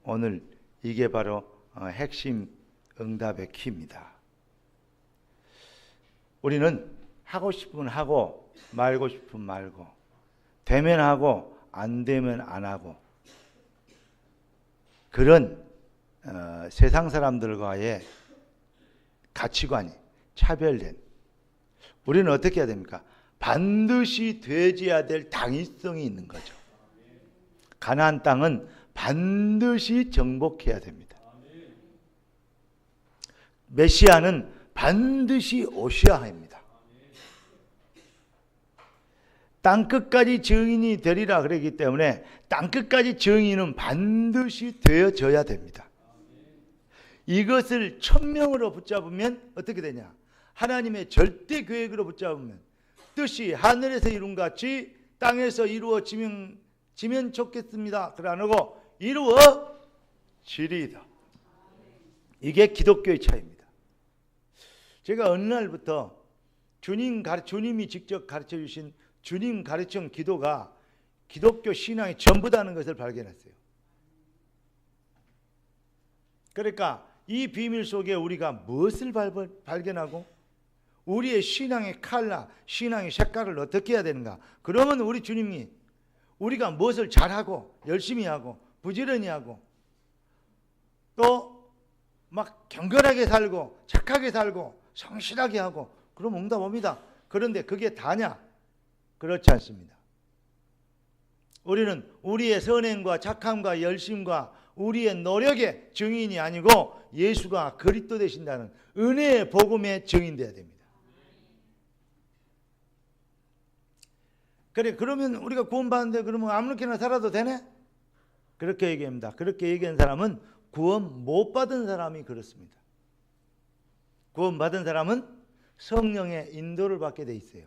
오늘 이게 바로 핵심 응답의 키입니다. 우리는 하고 싶으면 하고 말고 싶으면 말고 되면 하고 안 되면 안 하고 그런 세상 사람들과의 가치관이 차별된, 우리는 어떻게 해야 됩니까? 반드시 되어야 될 당위성이 있는 거죠. 가나안 땅은 반드시 정복해야 됩니다. 메시아는 반드시 오셔야 합니다. 땅끝까지 증인이 되리라 그랬기 때문에 땅끝까지 증인은 반드시 되어져야 됩니다. 이것을 천명으로 붙잡으면 어떻게 되냐? 하나님의 절대 계획으로 붙잡으면 뜻이 하늘에서 이룬 같이 땅에서 이루어지면 좋겠습니다. 그러나 안 하고 이루어지리이다. 이게 기독교의 차이입니다. 제가 어느 날부터 주님이 직접 가르쳐 주신 주님 가르친 기도가 기독교 신앙의 전부다는 것을 발견했어요. 그러니까 이 비밀 속에 우리가 무엇을 발견하고 우리의 신앙의 컬러, 신앙의 색깔을 어떻게 해야 되는가? 그러면 우리 주님이 우리가 무엇을 잘하고 열심히 하고 부지런히 하고 또 막 경건하게 살고 착하게 살고 성실하게 하고 그럼 응답 옵니다. 그런데 그게 다냐? 그렇지 않습니다. 우리는 우리의 선행과 착함과 열심과 우리의 노력의 증인이 아니고 예수가 그리스도 되신다는 은혜의 복음의 증인되어야 됩니다. 그래, 그러면 우리가 구원받는데 그러면 아무렇게나 살아도 되네? 그렇게 얘기합니다. 그렇게 얘기한 사람은 구원 못 받은 사람이 그렇습니다. 구원 받은 사람은 성령의 인도를 받게 돼 있어요.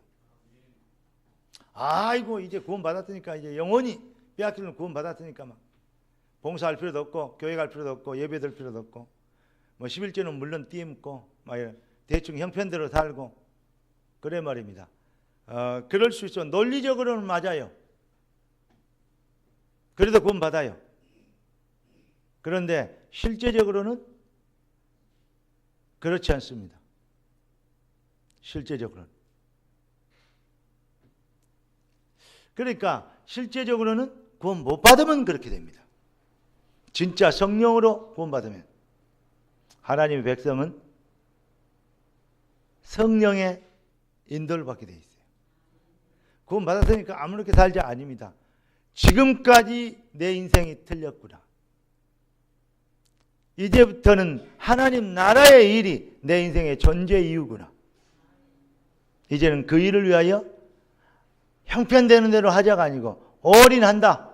아이고 이제 구원 받았으니까 이제 영원히 빼앗기는 구원 받았으니까 막 봉사할 필요도 없고 교회 갈 필요도 없고 예배 드릴 필요도 없고 뭐 11조는 물론 띄엄고 막 대충 형편대로 살고 그래 말입니다. 그럴 수 있어. 논리적으로는 맞아요. 그래도 구원 받아요. 그런데 실제적으로는 그렇지 않습니다. 실제적으로는. 그러니까 실제적으로는 구원 못 받으면 그렇게 됩니다. 진짜 성령으로 구원 받으면 하나님의 백성은 성령의 인도를 받게 돼 있어요. 구원 받았으니까 아무렇게 살자 아닙니다. 지금까지 내 인생이 틀렸구나. 이제부터는 하나님 나라의 일이 내 인생의 존재 이유구나. 이제는 그 일을 위하여 형편되는 대로 하자가 아니고 올인한다.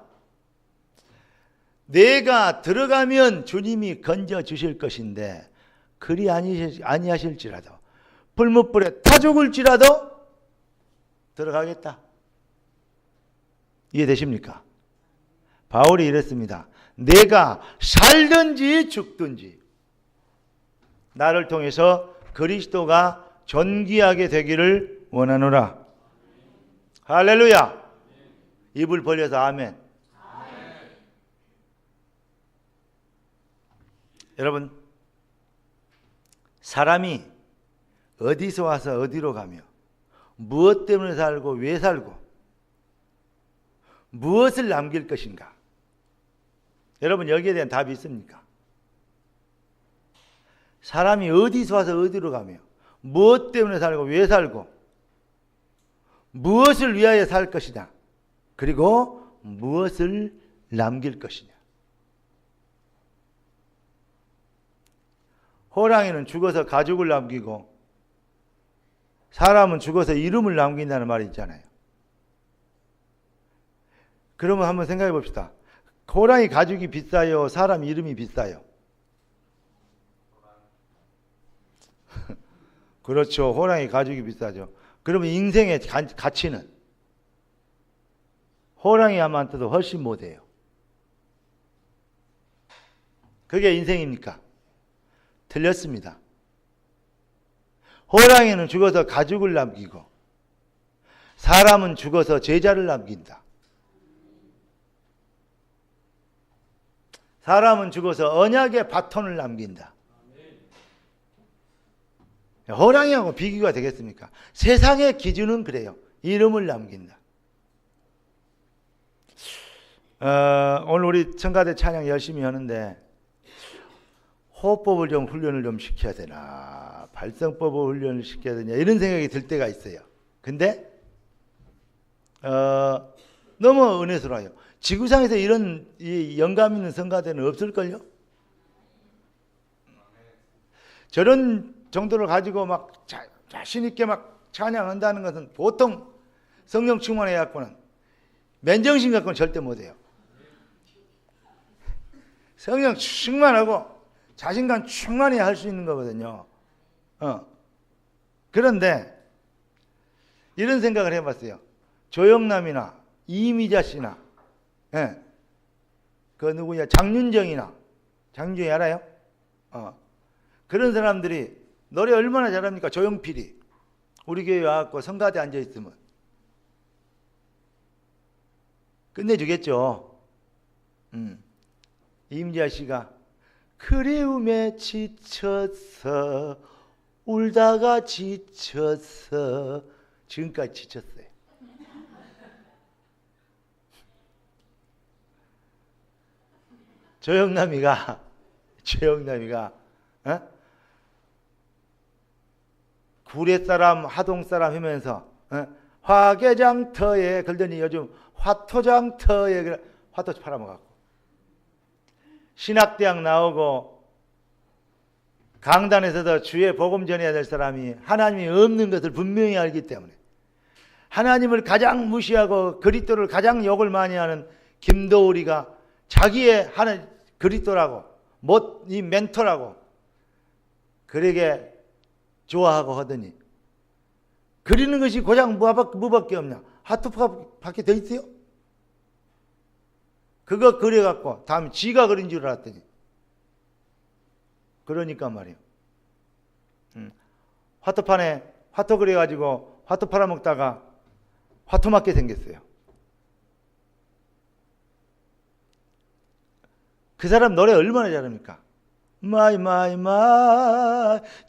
내가 들어가면 주님이 건져 주실 것인데 그리 아니하실지라도 불못불에 타 죽을지라도 들어가겠다. 이해되십니까? 바울이 이랬습니다. 내가 살든지 죽든지 나를 통해서 그리스도가 존귀하게 되기를 원하노라. 할렐루야. 입을 벌려서 아멘. 여러분, 사람이 어디서 와서 어디로 가며 무엇 때문에 살고 왜 살고 무엇을 남길 것인가? 여러분 여기에 대한 답이 있습니까? 사람이 어디서 와서 어디로 가며 무엇 때문에 살고 왜 살고 무엇을 위하여 살 것이냐? 그리고 무엇을 남길 것이냐? 호랑이는 죽어서 가죽을 남기고 사람은 죽어서 이름을 남긴다는 말이 있잖아요. 그러면 한번 생각해 봅시다. 호랑이 가죽이 비싸요? 사람 이름이 비싸요? 그렇죠. 호랑이 가죽이 비싸죠. 그러면 인생의 가치는 호랑이한테도 훨씬 못해요. 그게 인생입니까? 틀렸습니다. 호랑이는 죽어서 가죽을 남기고 사람은 죽어서 제자를 남긴다. 사람은 죽어서 언약의 바톤을 남긴다. 호랑이하고 비교가 되겠습니까? 세상의 기준은 그래요. 이름을 남긴다. 오늘 우리 청가대 찬양 열심히 하는데 호흡법을 좀 훈련을 좀 시켜야 되나, 발성법을 훈련을 시켜야 되냐, 이런 생각이 들 때가 있어요. 근데 너무 은혜스러워요. 지구상에서 이런 이 영감 있는 성가대는 없을걸요? 저런 정도를 가지고 막 자신 있게 막 찬양한다는 것은 보통 성령 충만해 갖고는, 맨정신 갖고는 절대 못해요. 성령 충만하고 자신감 충만히 할 수 있는 거거든요. 그런데 이런 생각을 해봤어요. 조영남이나 이미자 씨나, 그 누구야, 장윤정이 알아요? 그런 사람들이 노래 얼마나 잘합니까? 조용필이 우리 교회 와갖고 성가대 앉아 있으면 끝내주겠죠. 이미자 씨가 그리움에 지쳐서 울다가 지쳐서, 지금까지 지쳤어요. 조영남이가 구례 사람 하동 사람 하면서 화개장터에 그러더니 요즘 화토장터에 화토 팔아먹었고, 신학대학 나오고 강단에서도 주의 복음 전해야 될 사람이 하나님이 없는 것을 분명히 알기 때문에 하나님을 가장 무시하고 그리스도를 가장 욕을 많이 하는 김도우리가 자기의 하는 그리스도라고, 이 멘토라고 그에게 좋아하고 하더니, 그리는 것이 고작 뭐밖에 없냐? 하트밖에 더 있어요? 그거 그려갖고 다음에 지가 그린 줄 알았더니, 그러니까 말이에요. 화토판에 화토 그려가지고 화토 팔아먹다가 화토 맞게 생겼어요. 그 사람 노래 얼마나 잘합니까? 마이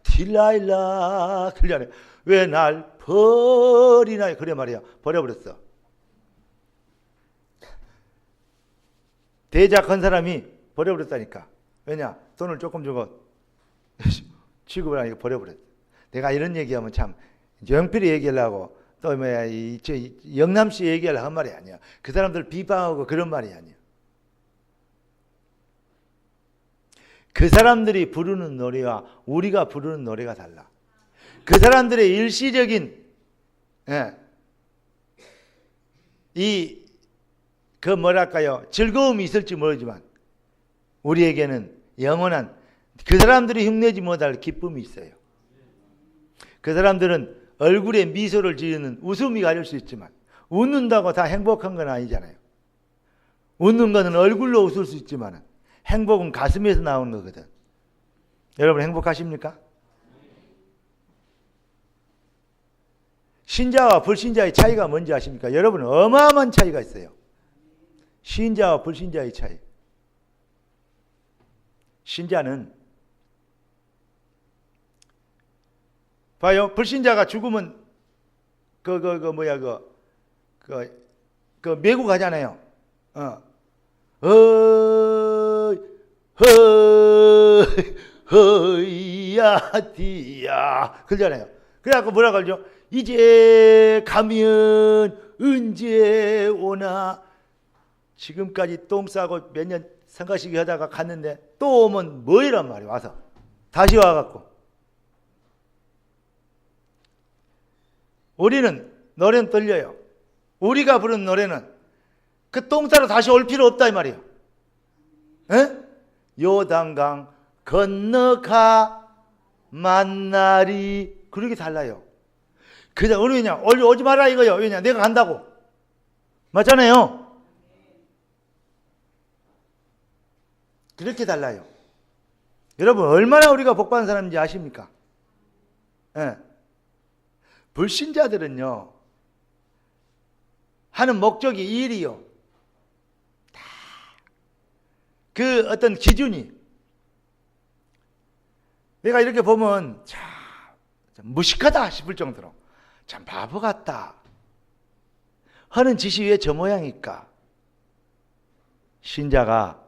딜라일라, 그래, 왜 날 버리나, 그래 말이야. 버려버렸어. 대작한 사람이 버려버렸다니까. 왜냐? 돈을 조금 주고 취급을 하니까 버려버렸어. 내가 이런 얘기하면 참 영필이 얘기하려고 또 뭐야, 영남씨 얘기하려고 한 말이 아니야. 그 사람들 비방하고 그런 말이 아니야. 그 사람들이 부르는 노래와 우리가 부르는 노래가 달라. 그 사람들의 일시적인 즐거움이 있을지 모르지만 우리에게는 영원한, 그 사람들이 흉내지 못할 기쁨이 있어요. 그 사람들은 얼굴에 미소를 지으는 웃음이 가릴 수 있지만 웃는다고 다 행복한 건 아니잖아요. 웃는 거는 얼굴로 웃을 수 있지만 행복은 가슴에서 나오는 거거든. 여러분 행복하십니까? 신자와 불신자의 차이가 뭔지 아십니까? 여러분 어마어마한 차이가 있어요. 신자와 불신자의 차이. 신자는 봐요. 불신자가 죽으면 메고 가잖아요. 허야 디야 그러잖아요. 그래갖고 뭐라 그러죠? 이제 가면 언제 오나. 지금까지 똥 싸고 몇 년 성가시기 하다가 갔는데 또 오면 뭐이란 말이야. 와서 다시 와갖고. 우리는 노래는 들려요. 우리가 부르는 노래는 그 똥 싸러 다시 올 필요 없다 이 말이에요. 에? 요단강 건너가 만나리, 그렇게 달라요. 그냥 우리 그냥 오지 마라 이거요. 왜냐? 내가 간다고. 맞잖아요. 그렇게 달라요. 여러분 얼마나 우리가 복받은 사람인지 아십니까? 예. 불신자들은요 하는 목적이 일이요. 다 그 어떤 기준이, 내가 이렇게 보면 참 무식하다 싶을 정도로 참 바보 같다 하는 짓이 왜 저 모양일까? 신자가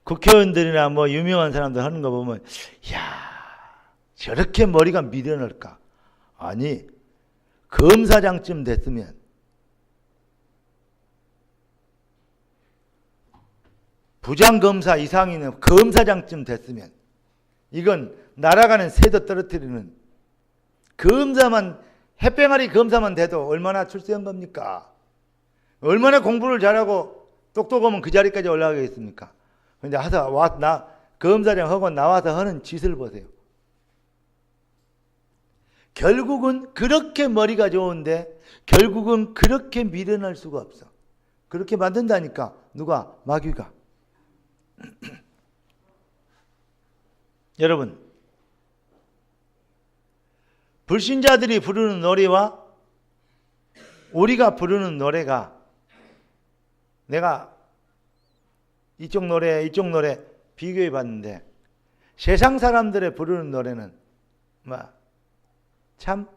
국회의원들이나 뭐 유명한 사람들 하는 거 보면 야, 저렇게 머리가 미련할까? 아니, 검사장쯤 됐으면 부장검사 이상이면 검사장쯤 됐으면 이건 날아가는 새도 떨어뜨리는 검사만, 햇병아리 검사만 돼도 얼마나 출세한 겁니까? 얼마나 공부를 잘하고 똑똑하면 그 자리까지 올라가겠습니까? 근데 나 검사장 하고 나와서 하는 짓을 보세요. 결국은 그렇게 머리가 좋은데 결국은 그렇게 미련할 수가 없어. 그렇게 만든다니까. 누가? 마귀가. 여러분, 불신자들이 부르는 노래와 우리가 부르는 노래가, 내가 이쪽 노래 비교해 봤는데 세상 사람들의 부르는 노래는 참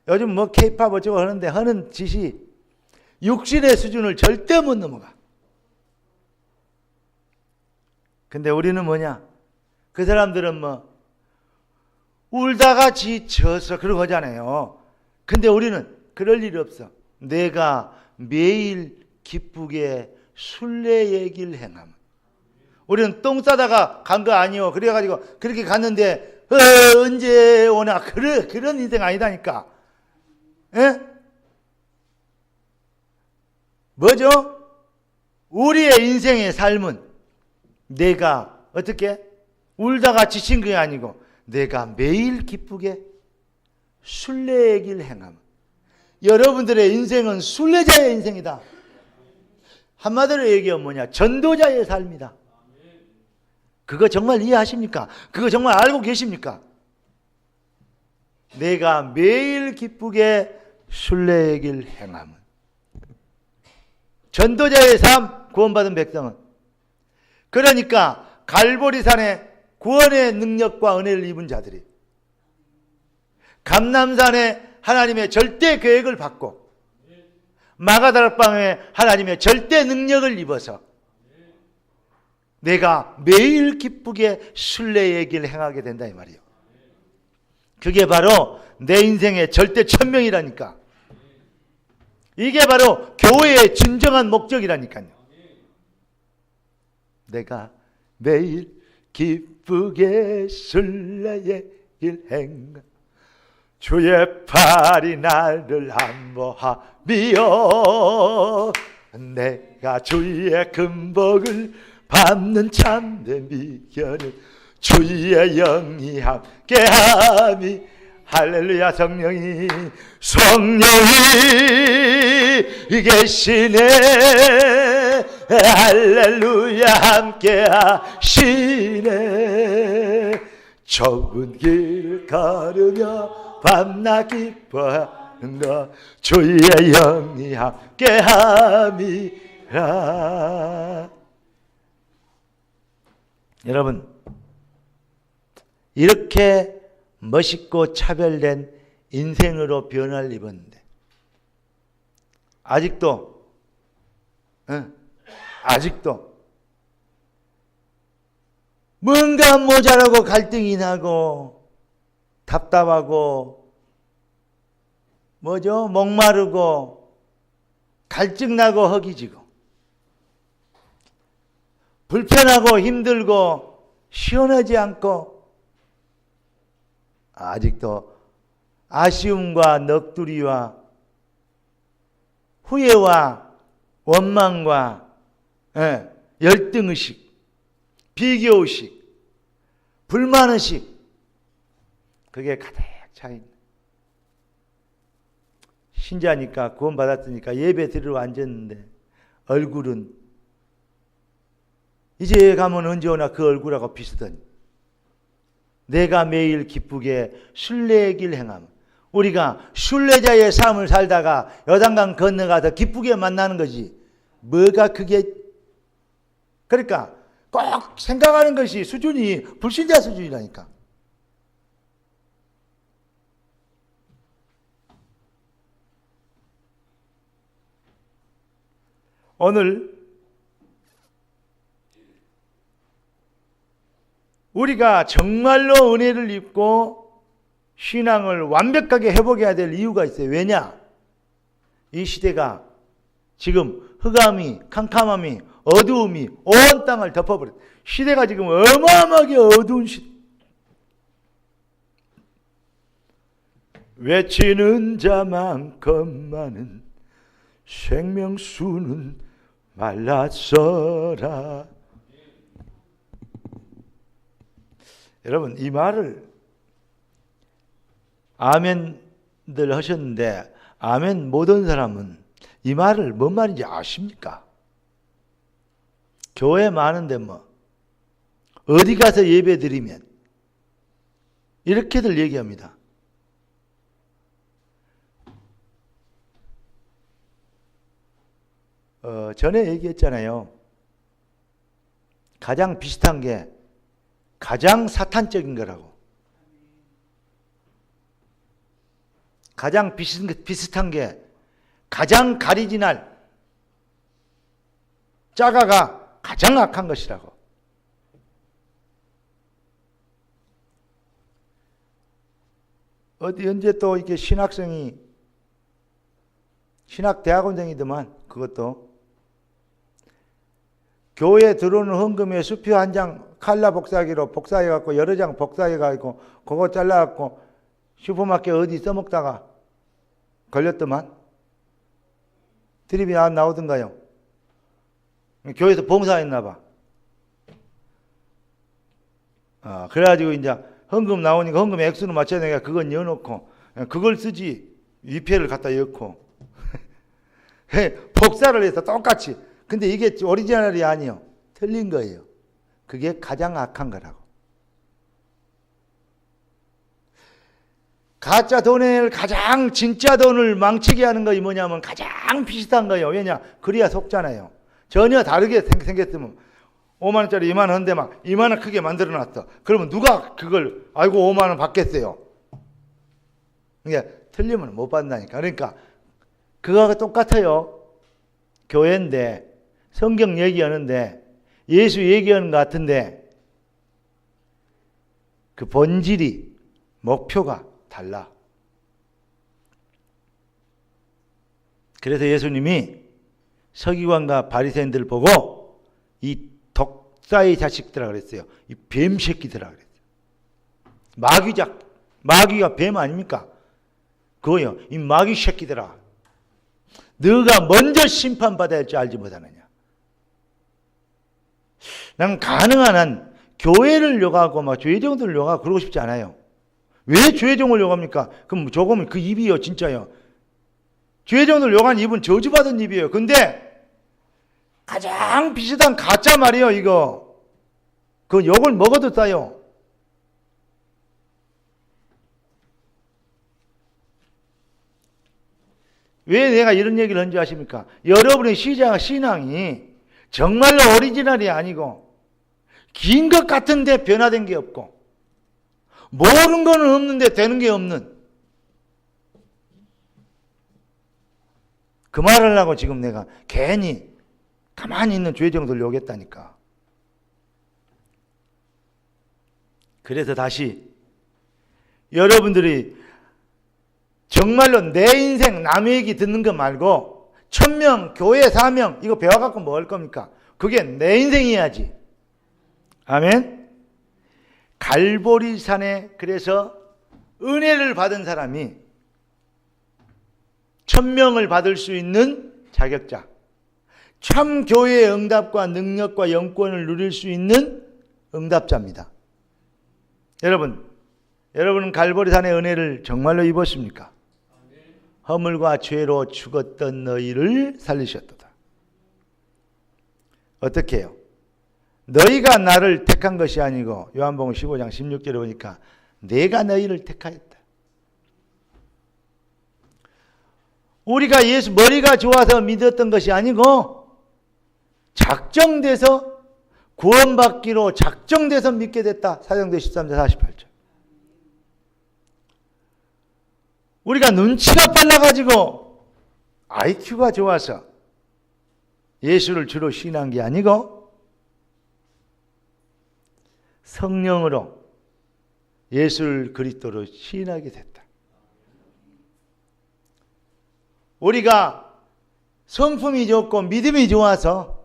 요즘 뭐 케이팝 어쩌고 하는데 하는 짓이 육신의 수준을 절대 못 넘어가. 근데 우리는 뭐냐? 그 사람들은 뭐 울다가 지쳐서 그러고 하잖아요. 근데 우리는 그럴 일이 없어. 내가 매일 기쁘게 순례 얘기를 행함. 우리는 똥 싸다가 간 거 아니요. 그래가지고 그렇게 갔는데 언제 오나 그런 인생 아니다니까. 에? 뭐죠? 우리의 인생의 삶은 내가 어떻게 울다가 지친 게 아니고 내가 매일 기쁘게 순례 얘기를 행함. 여러분들의 인생은 순례자의 인생이다. 한마디로 얘기하면 뭐냐? 전도자의 삶이다. 그거 정말 이해하십니까? 그거 정말 알고 계십니까? 내가 매일 기쁘게 순례 얘기를 행함은 전도자의 삶, 구원받은 백성은. 그러니까 갈보리산에 구원의 능력과 은혜를 입은 자들이 감람산에 하나님의 절대 계획을 받고 마가다락방에 하나님의 절대 능력을 입어서 내가 매일 기쁘게 순례 얘기를 행하게 된다 이 말이에요. 그게 바로 내 인생의 절대 천명이라니까. 이게 바로 교회의 진정한 목적이라니까요. 내가 매일 기쁘게 순례 얘기를 행하 주의 팔이 나를 안보하며 내가 주의 금복을 밟는 참된 미견은 주의 영이 함께함이. 할렐루야. 성령이 계시네. 할렐루야. 함께하시네. 좁은 길을 걸으며 밤낮 기뻐하는가 주의 영이 함께함이라. 여러분, 이렇게 멋있고 차별된 인생으로 변화를 입었는데 아직도 뭔가 모자라고 갈등이 나고 답답하고 뭐죠? 목마르고 갈증나고 허기지고 불편하고 힘들고 시원하지 않고 아직도 아쉬움과 넋두리와 후회와 원망과 열등의식, 비교의식, 불만의식, 그게 가득 차있는. 신자니까 구원받았으니까 예배 드리러 앉았는데 얼굴은 이제 가면 언제 오나 그 얼굴하고 비슷하니. 내가 매일 기쁘게 순례의 길 행함. 우리가 순례자의 삶을 살다가 요단강 건너가서 기쁘게 만나는 거지. 뭐가 그게 그러니까 꼭 생각하는 것이 수준이 불신자 수준이라니까. 오늘 우리가 정말로 은혜를 입고 신앙을 완벽하게 회복해야 될 이유가 있어요. 왜냐? 이 시대가 지금 흑암이, 캄캄함이, 어두움이 온 땅을 덮어버렸다. 시대가 지금 어마어마하게 어두운 시대. 외치는 자만큼 많은 생명수는 말랐어라. 여러분, 이 말을 아멘들 하셨는데 아멘 못한 사람은 이 말을 뭔 말인지 아십니까? 교회 많은데 뭐 어디 가서 예배 드리면 이렇게들 얘기합니다. 전에 얘기했잖아요. 가장 비슷한 게 가장 사탄적인 거라고. 가장 비슷한 게 가장 가리지날 짜가가 가장 악한 것이라고. 언제 또 이렇게 신학대학원생이더만 그것도 교회 들어오는 헌금에 수표 한 장 칼라 복사기로 복사해갖고 여러 장 복사해가지고 그거 잘라갖고 슈퍼마켓 어디 써먹다가 걸렸더만. 드립이 나오던가요? 교회에서 봉사했나봐. 그래가지고 이제 헌금 나오니까 헌금 액수는 맞춰야 되니까 그건 여놓고 그걸 쓰지 위패를 갖다 엮고 복사를 해서 똑같이. 근데 이게 오리지널이 아니요. 틀린 거예요. 그게 가장 악한 거라고. 가짜 돈을 가장 진짜 돈을 망치게 하는 것이 뭐냐면 가장 비슷한 거예요. 왜냐? 그래야 속잖아요. 전혀 다르게 생겼으면 5만 원짜리 2만 원 한데 막 2만 원 크게 만들어 놨어. 그러면 누가 그걸 알고 5만 원 받겠어요? 그러니까 틀리면 못 받는다니까. 그러니까 그거가 똑같아요. 교회인데 성경 얘기하는데 예수 얘기하는 것 같은데 그 본질이 목표가 달라. 그래서 예수님이 서기관과 바리새인들 보고 이 독사의 자식들아 그랬어요. 이 뱀 새끼들아 그랬어요. 마귀가 뱀 아닙니까? 그거요. 이 마귀 새끼들아. 너가 먼저 심판받아야 할 줄 알지 못하느냐. 나는 가능한 한 교회를 욕하고 막 죄종들을 욕하고 그러고 싶지 않아요. 왜 죄종을 욕합니까? 그럼 조금 그 입이요 진짜요. 죄종들 욕한 입은 저주받은 입이에요. 근데 가장 비슷한 가짜 말이에요 이거. 그 욕을 먹어도 싸요. 왜 내가 이런 얘기를 한지 아십니까? 여러분의 신앙이 정말로 오리지널이 아니고 긴 것 같은데 변화된 게 없고 모르는 거는 없는데 되는 게 없는 그 말을 하려고 지금 내가 괜히 가만히 있는 죄종들 욕했다니까. 그래서 다시 여러분들이 정말로 내 인생 남의 얘기 듣는 거 말고 1000명 교회 사명 이거 배워갖고 뭐 할 겁니까? 그게 내 인생이야지. 아멘. 갈보리산에 그래서 은혜를 받은 사람이 1000명을 받을 수 있는 자격자, 참 교회의 응답과 능력과 영권을 누릴 수 있는 응답자입니다. 여러분은 갈보리산의 은혜를 정말로 입었습니까? 허물과 죄로 죽었던 너희를 살리셨도다. 어떻게 해요? 너희가 나를 택한 것이 아니고 요한복음 15장 16절에 보니까 내가 너희를 택하였다. 우리가 예수 머리가 좋아서 믿었던 것이 아니고 작정돼서 구원받기로 작정돼서 믿게 됐다. 사도행전 13장 48절. 우리가 눈치가 빨라가지고 IQ가 좋아서 예수를 주로 신한 게 아니고 성령으로 예수를 그리스도로 시인하게 됐다. 우리가 성품이 좋고 믿음이 좋아서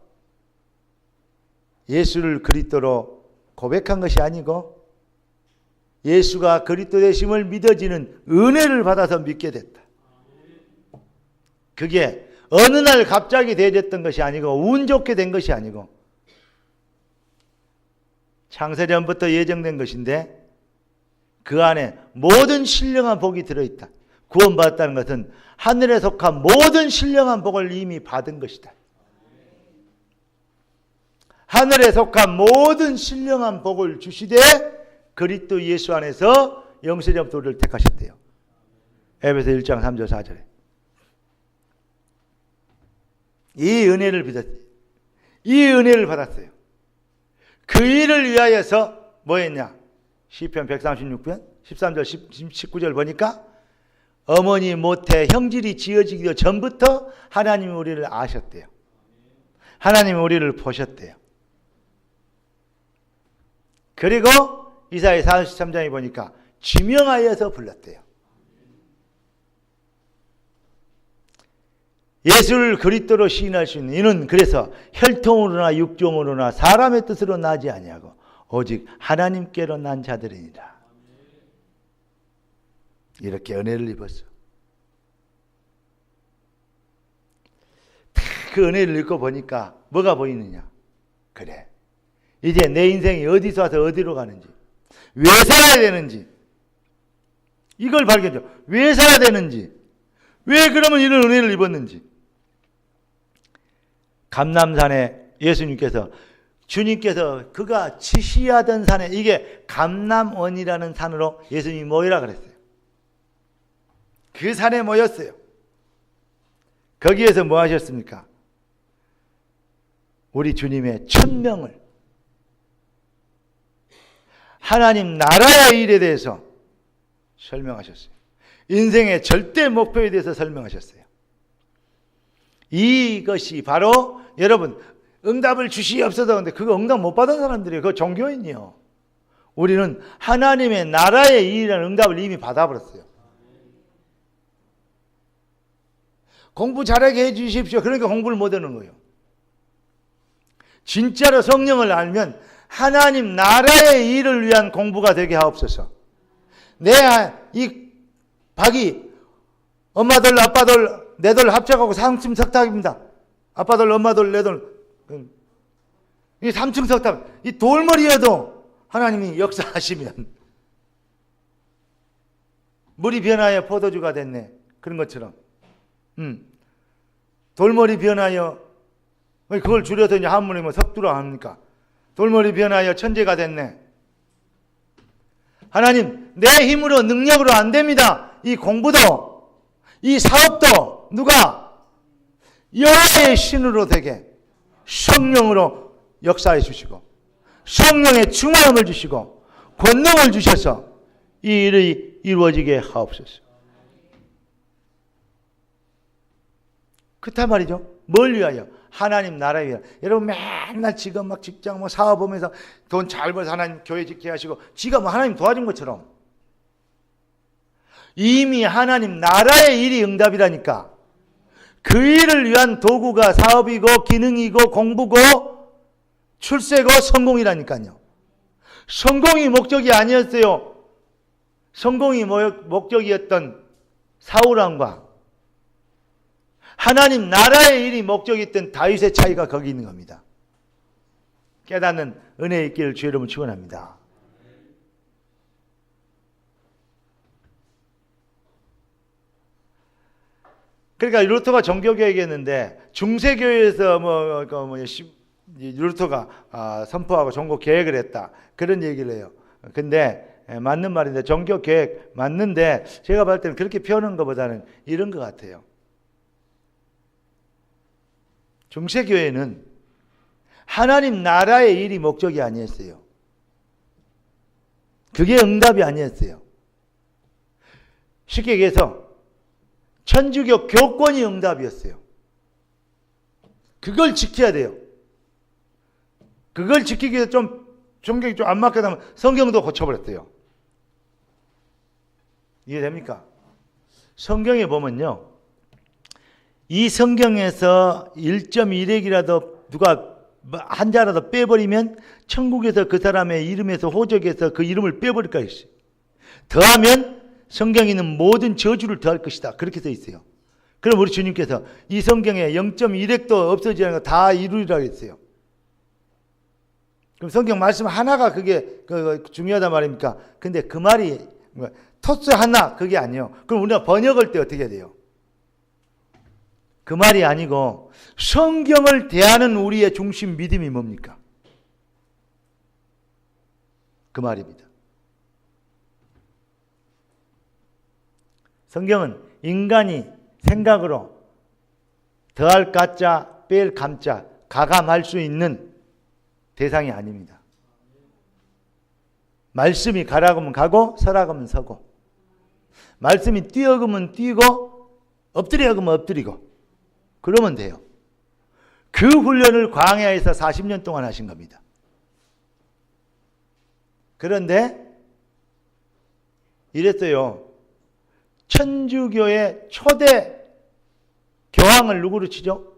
예수를 그리스도로 고백한 것이 아니고 예수가 그리스도 되심을 믿어지는 은혜를 받아서 믿게 됐다. 그게 어느 날 갑자기 되어졌던 것이 아니고 운 좋게 된 것이 아니고 창세전부터 예정된 것인데 그 안에 모든 신령한 복이 들어있다. 구원받았다는 것은 하늘에 속한 모든 신령한 복을 이미 받은 것이다. 하늘에 속한 모든 신령한 복을 주시되 그리스도 예수 안에서 영세전부터 우리를 택하셨대요. 에베소 1장 3절 4절에. 이 은혜를 받았어요. 이 은혜를 받았어요. 그 일을 위하여서 뭐 했냐? 시편 136편 13절 19절 보니까 어머니 모태 형질이 지어지기도 전부터 하나님이 우리를 아셨대요. 하나님이 우리를 보셨대요. 그리고 이사야 43장에 보니까 지명하여서 불렀대요. 예수를 그리스도로 시인할 수 있는 이는 그래서 혈통으로나 육종으로나 사람의 뜻으로 나지 아니하고 오직 하나님께로 난 자들이니라. 이렇게 은혜를 입었어. 그 은혜를 읽고 보니까 뭐가 보이느냐? 그래. 이제 내 인생이 어디서 와서 어디로 가는지, 왜 살아야 되는지, 이걸 발견해줘. 왜 살아야 되는지, 왜 그러면 이런 은혜를 입었는지. 감람산에 예수님께서 주님께서 그가 지시하던 산에 이게 감람원이라는 산으로 예수님이 모이라 그랬어요. 그 산에 모였어요. 거기에서 뭐 하셨습니까? 우리 주님의 천명을 하나님 나라의 일에 대해서 설명하셨어요. 인생의 절대 목표에 대해서 설명하셨어요. 이것이 바로 여러분 응답을 주시옵소서. 근데 그거 응답 못 받은 사람들이에요. 그거 종교인이요. 우리는 하나님의 나라의 일이라는 응답을 이미 받아버렸어요. 공부 잘하게 해 주십시오. 그러니까 공부를 못 하는 거예요. 진짜로 성령을 알면 하나님 나라의 일을 위한 공부가 되게 하옵소서. 이 박이 엄마들 아빠들 내돌 합작하고 3층 석탑입니다. 아빠들 엄마들 내돌 이 3층 석탑 이 돌머리에도 하나님이 역사하시면 물이 변하여 포도주가 됐네. 그런 것처럼 돌머리 변하여 그걸 줄여서 이제 한문이면 석두라 합니까? 돌머리 변하여 천재가 됐네. 하나님 내 힘으로 능력으로 안 됩니다. 이 공부도 이 사업도 누가 여호와의 신으로 되게 성령으로 역사해 주시고 성령의 충만함을 주시고 권능을 주셔서 이 일이 이루어지게 하옵소서. 그렇단 말이죠. 뭘 위하여? 하나님 나라에 위하여. 여러분 맨날 지금 막 직장 뭐 사업하면서 돈 잘 벌어서 하나님 교회 짓게 하시고 지가 뭐 하나님 도와준 것처럼 이미 하나님 나라의 일이 응답이라니까. 그 일을 위한 도구가 사업이고 기능이고 공부고 출세고 성공이라니까요. 성공이 목적이 아니었어요. 성공이 목적이었던 사울왕과 하나님 나라의 일이 목적이었던 다윗의 차이가 거기 있는 겁니다. 깨닫는 은혜 있기를 주의 이름으로 축원합니다. 그러니까 루터가 종교개혁했는데 중세교회에서 루터가 선포하고 종교 개혁을 했다. 그런 얘기를 해요. 근데 맞는 말인데 종교 개혁 맞는데 제가 봤을 때는 그렇게 표현한 것보다는 이런 것 같아요. 중세교회는 하나님 나라의 일이 목적이 아니었어요. 그게 응답이 아니었어요. 쉽게 얘기해서 천주교 교권이 응답이었어요. 그걸 지켜야 돼요. 그걸 지키기 위해서 좀 성경이 좀 안 맞게 되면 성경도 고쳐버렸어요. 이해됩니까? 성경에 보면요, 이 성경에서 1.1핵이라도 누가 한 자라도 빼버리면 천국에서 그 사람의 이름에서 호적에서 그 이름을 빼버릴 것이요. 더하면 성경에는 모든 저주를 더할 것이다. 그렇게 써 있어요. 그럼 우리 주님께서 이 성경에 0.1핵도 없어지는 거 다 이루리라고 했어요. 그럼 성경 말씀 하나가 그게 중요하단 말입니까? 근데 그 말이 토스 하나 그게 아니에요. 그럼 우리가 번역할 때 어떻게 해야 돼요? 그 말이 아니고 성경을 대하는 우리의 중심 믿음이 뭡니까? 그 말입니다. 성경은 인간이 생각으로 더할 가짜, 뺄 감짜, 가감할 수 있는 대상이 아닙니다. 말씀이 가라고 하면 가고 서라고 하면 서고, 말씀이 뛰어고 하면 뛰고 엎드리라고 하면 엎드리고 그러면 돼요. 그 훈련을 광야에서 40년 동안 하신 겁니다. 그런데 이랬어요. 천주교의 초대 교황을 누구로 치죠?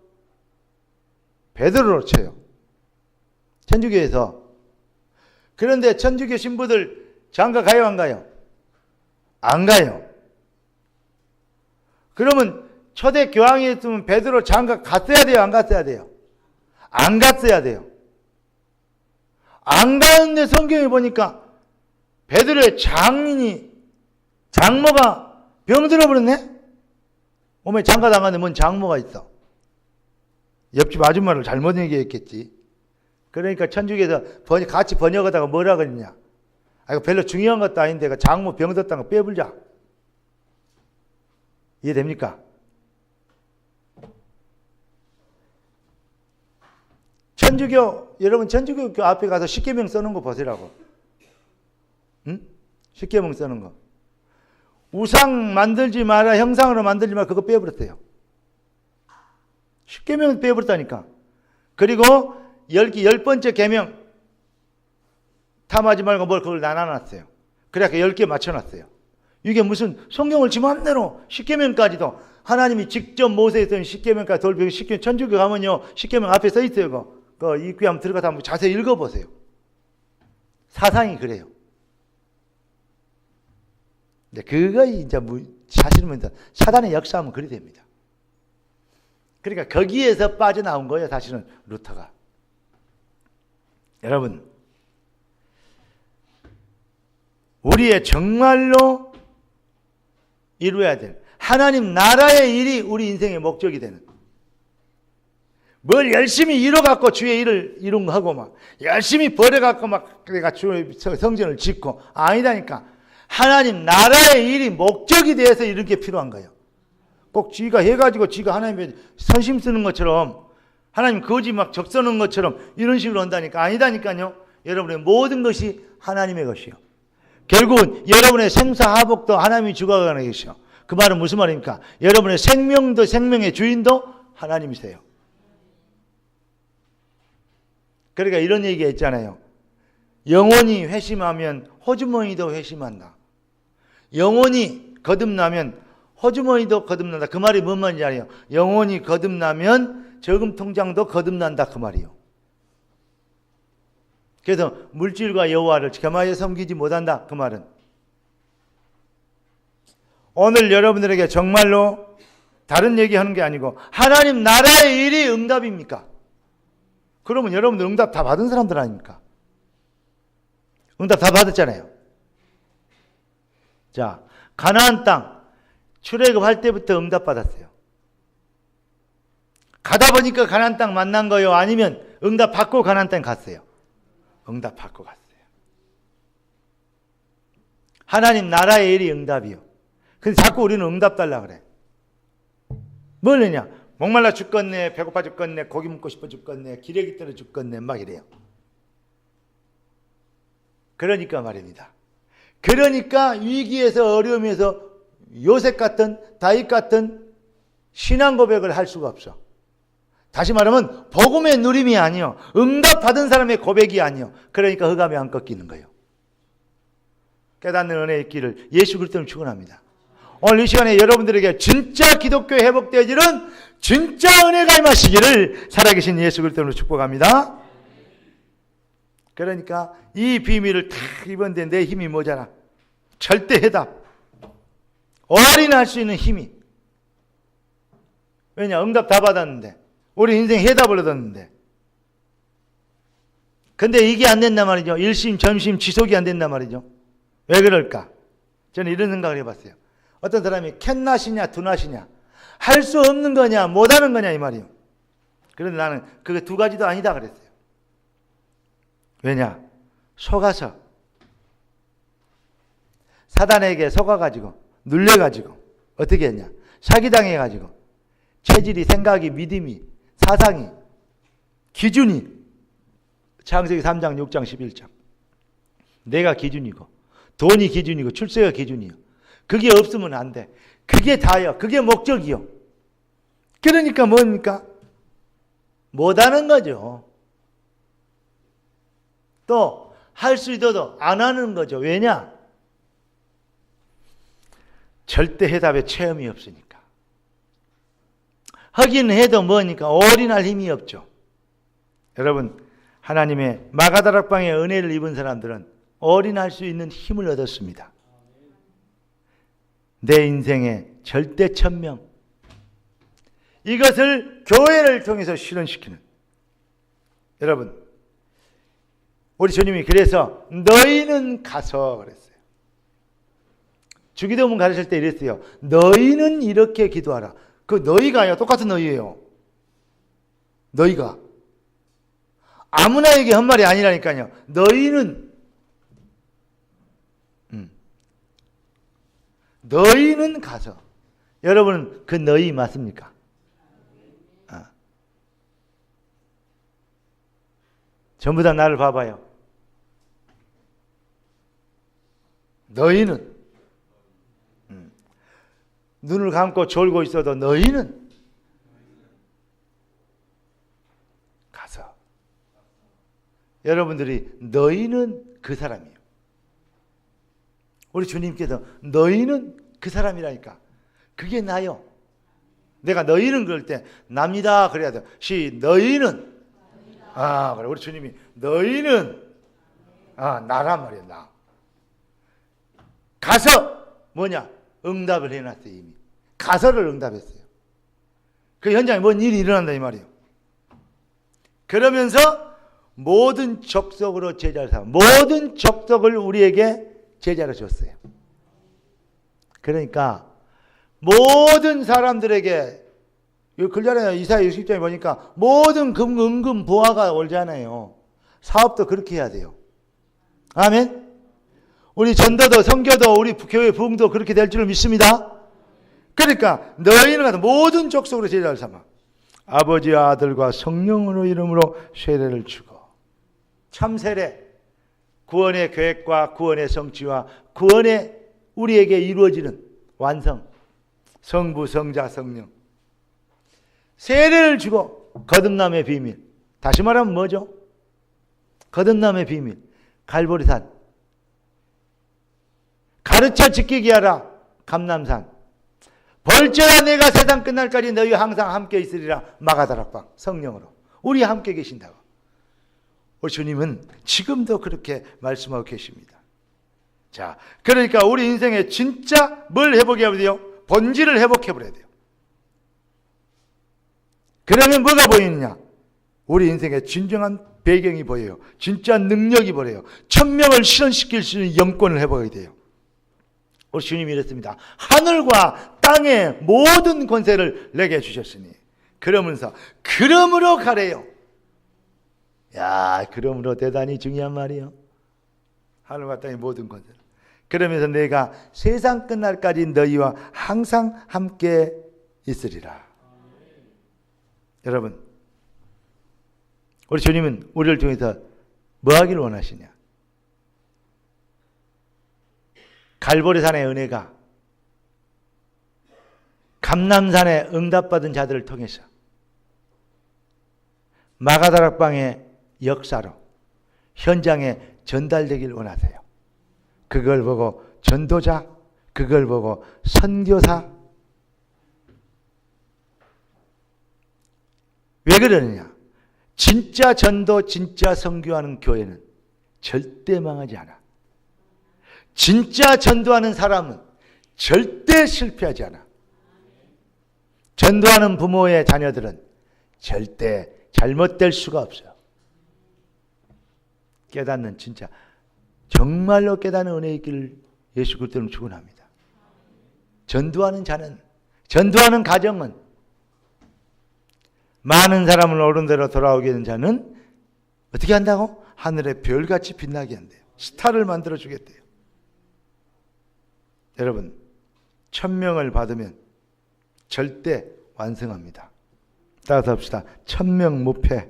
베드로로 쳐요. 천주교에서. 그런데 천주교 신부들 장가 가요, 안 가요? 안 가요. 그러면 초대 교황이 있으면 베드로 장가 갔어야 돼요, 안 갔어야 돼요? 안 갔어야 돼요. 안 가는데 성경에 보니까 베드로의 장모가 병들어 버렸네? 몸에 장가 당하는데 뭔 장모가 있어? 옆집 아줌마를 잘못 얘기했겠지. 그러니까 천주교에서 같이 번역하다가 뭐라 그랬냐? 이거 별로 중요한 것도 아닌데 장모 병들었다는 거 빼불자. 이해됩니까? 천주교, 여러분 천주교 앞에 가서 십계명 써놓은 거 보시라고. 응? 십계명 써놓은 거. 우상 만들지 마라, 형상으로 만들지 마라, 그거 빼버렸어요. 십계명 빼버렸다니까. 그리고 10번째 계명 탐하지 말고 뭘 그걸 나눠놨어요. 그래서 10개 맞춰놨어요. 이게 무슨 성경을 지 맘대로 십계명까지도 하나님이 직접 모세에 쓴 십계명까지 돌보고 십계명 천주교 가면요 십계명 앞에 써 있어요. 그 입구에 한번 들어가서 한번 자세히 읽어보세요. 사상이 그래요. 근데 그거 이제 사실은 사단의 역사하면 그리 됩니다. 그러니까 거기에서 빠져나온 거예요. 사실은 루터가. 여러분, 우리의 정말로 이루어야 될 하나님 나라의 일이 우리 인생의 목적이 되는, 뭘 열심히 이뤄갖고 주의 일을 이룬하고 막 열심히 벌여갖고 막 그래가 주의 성전을 짓고 아니다니까. 하나님 나라의 일이 목적이 돼서 이런 게 필요한 거예요. 꼭 지가 해가지고 지가 하나님의 선심 쓰는 것처럼 하나님 거지 막 적 써는 것처럼 이런 식으로 한다니까. 아니다니까요. 여러분의 모든 것이 하나님의 것이요. 결국은 여러분의 생사하복도 하나님이 주관하는 것이요. 그 말은 무슨 말입니까? 여러분의 생명도 생명의 주인도 하나님이세요. 그러니까 이런 얘기가 있잖아요. 영혼이 회심하면 호주머니도 회심한다. 영혼이 거듭나면 호주머니도 거듭난다. 그 말이 뭔 말인지 알아요? 영혼이 거듭나면 저금통장도 거듭난다. 그 말이요. 그래서 물질과 여호와를 겸하여 섬기지 못한다. 그 말은. 오늘 여러분들에게 정말로 다른 얘기하는 게 아니고 하나님 나라의 일이 응답입니까? 그러면 여러분들 응답 다 받은 사람들 아닙니까? 응답 다 받았잖아요. 자, 가나안 땅 출애굽할 때부터 응답 받았어요. 가다 보니까 가나안 땅 만난 거요? 아니면 응답 받고 가나안 땅 갔어요? 응답 받고 갔어요. 하나님 나라의 일이 응답이요. 근데 자꾸 우리는 응답 달라 그래. 뭘 했냐? 목말라 죽겠네, 배고파 죽겠네, 고기 먹고 싶어 죽겠네, 기력이 떨어 죽겠네 막 이래요. 그러니까 말입니다. 그러니까 위기에서 어려움에서 요셉 같은 다윗 같은 신앙 고백을 할 수가 없어. 다시 말하면 복음의 누림이 아니요, 응답받은 사람의 고백이 아니요. 그러니까 흑암에 안 꺾이는 거예요. 깨닫는 은혜의 길을 예수 그리스도를 축원합니다. 오늘 이 시간에 여러분들에게 진짜 기독교 회복되어지는 진짜 은혜가 임하시기를 살아계신 예수 그리스도로 축복합니다. 그러니까 이 비밀을 다 입었는데 내 힘이 모자라. 절대 해답. 올인할 수 있는 힘이. 왜냐? 응답 다 받았는데. 우리 인생 해답을 얻었는데. 근데 이게 안 된단 말이죠. 일심, 전심, 지속이 안 된단 말이죠. 왜 그럴까? 저는 이런 생각을 해봤어요. 어떤 사람이 캔낫이냐 두낫이냐, 할 수 없는 거냐 못하는 거냐 이 말이에요. 그런데 나는 그게 두 가지도 아니다 그랬어요. 왜냐? 속아서 사단에게 속아가지고 눌려가지고 어떻게 했냐? 사기당해가지고 체질이, 생각이, 믿음이, 사상이, 기준이, 창세기 3장 6장 11장 내가 기준이고 돈이 기준이고 출세가 기준이요. 그게 없으면 안 돼. 그게 다요. 그게 목적이요. 그러니까 뭡니까? 못하는 거죠. 또 할 수 있어도 안 하는 거죠. 왜냐? 절대 해답에 체험이 없으니까. 하긴 해도 뭐니까 올인할 힘이 없죠. 여러분, 하나님의 마가다락방의 은혜를 입은 사람들은 올인할 수 있는 힘을 얻었습니다. 내 인생의 절대 천명, 이것을 교회를 통해서 실현시키는, 여러분, 우리 주님이 그래서 너희는 가서 그랬어요. 주기도문 가르칠 때 이랬어요. 너희는 이렇게 기도하라. 그 너희가요, 똑같은 너희예요. 너희가 아무나에게 한 말이 아니라니까요. 너희는 가서. 여러분은 그 너희 맞습니까? 전부 다 나를 봐봐요. 너희는 눈을 감고 졸고 있어도 너희는 가서. 여러분들이 너희는 그 사람이에요. 우리 주님께서 너희는 그 사람이라니까. 그게 나요. 내가 너희는 그럴 때 납니다 그래야 돼요. 너희는. 그래. 우리 주님이 너희는 나란 말이야. 나. 가서 뭐냐? 응답을 해놨어요. 이미. 가서를 응답했어요. 그 현장에 뭔 일이 일어난다 이 말이에요. 그러면서 모든 족속으로 제자를 삼아, 모든 족속을 우리에게 제자로 줬어요. 그러니까 모든 사람들에게, 그러잖아요. 이사야 60장에 보니까 모든 은금 부하가 올잖아요. 사업도 그렇게 해야 돼요. 아멘. 우리 전도도 선교도 우리 교회 부흥도 그렇게 될 줄 믿습니다. 그러니까 너희는 가서 모든 족속으로 제자를 삼아 아버지와 아들과 성령으로 이름으로 세례를 주고. 참 세례, 구원의 계획과 구원의 성취와 구원의 우리에게 이루어지는 완성, 성부, 성자, 성령. 세례를 주고 거듭남의 비밀. 다시 말하면 뭐죠? 거듭남의 비밀. 갈보리산. 가르쳐 지키게 하라. 감람산. 벌저야 내가 세상 끝날까지 너희와 항상 함께 있으리라. 마가다락방. 성령으로. 우리 함께 계신다고. 우리 주님은 지금도 그렇게 말씀하고 계십니다. 자, 그러니까 우리 인생에 진짜 뭘 회복해야 돼요? 본질을 회복해버려야 돼요. 그러면 뭐가 보이느냐? 우리 인생의 진정한 배경이 보여요. 진짜 능력이 보여요. 천명을 실현시킬 수 있는 영권을 회복해야 돼요. 우리 주님이 이랬습니다. 하늘과 땅의 모든 권세를 내게 주셨으니 그러면서 그러므로 가래요. 야, 그러므로 대단히 중요한 말이에요. 하늘과 땅의 모든 권세를. 그러면서 내가 세상 끝날까지 너희와 항상 함께 있으리라. 여러분, 우리 주님은 우리를 통해서 뭐 하길 원하시냐? 갈보리산의 은혜가 감람산에 응답받은 자들을 통해서 마가다락방의 역사로 현장에 전달되길 원하세요. 그걸 보고 전도자, 그걸 보고 선교사. 왜 그러느냐? 진짜 전도, 진짜 선교하는 교회는 절대 망하지 않아. 진짜 전도하는 사람은 절대 실패하지 않아. 전도하는 부모의 자녀들은 절대 잘못될 수가 없어요. 깨닫는, 진짜 정말로 깨닫는 은혜 있기를 예수 그리스도는 축원합니다. 전도하는 자는, 전도하는 가정은, 많은 사람을 옳은대로 돌아오게 된 자는 어떻게 한다고? 하늘의 별같이 빛나게 한대요. 스타를 만들어 주겠대요. 여러분, 1000명을 받으면 절대 완성합니다. 따라서 합시다. 1000명 목표,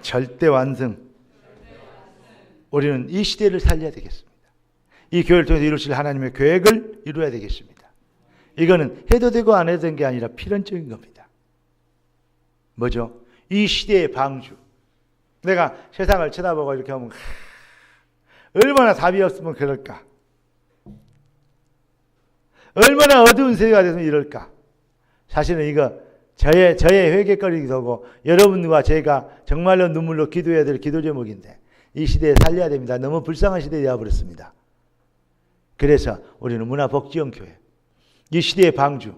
절대 완성. 우리는 이 시대를 살려야 되겠습니다. 이 교회를 통해서 이루실 하나님의 계획을 이루어야 되겠습니다. 이거는 해도 되고 안 해도 되는 게 아니라 필연적인 겁니다. 뭐죠? 이 시대의 방주. 내가 세상을 쳐다보고 이렇게 하면 얼마나 답이 없으면 그럴까? 얼마나 어두운 세계가 됐으면 이럴까? 사실은 이거 저의 회개거리기도 하고 여러분과 제가 정말로 눈물로 기도해야 될 기도 제목인데 이 시대에 살려야 됩니다. 너무 불쌍한 시대에 되어버렸습니다. 그래서 우리는 문화복지원교회, 이 시대의 방주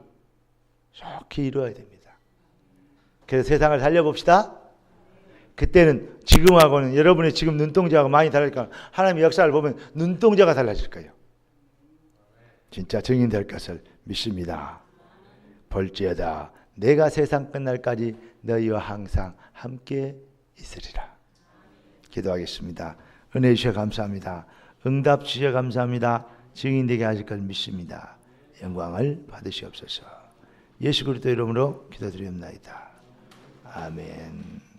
좋게 이루어야 됩니다. 그래서 세상을 살려봅시다. 그때는 지금하고는 여러분의 지금 눈동자하고 많이 다르니까 하나님의 역사를 보면 눈동자가 달라질 거예요. 진짜 증인될 것을 믿습니다. 볼지어다 내가 세상 끝날까지 너희와 항상 함께 있으리라. 기도하겠습니다. 은혜 주셔 감사합니다. 응답 주셔 감사합니다. 증인되게 하실 걸 믿습니다. 영광을 받으시옵소서. 예수 그리스도 이름으로 기도드리옵나이다. 아멘.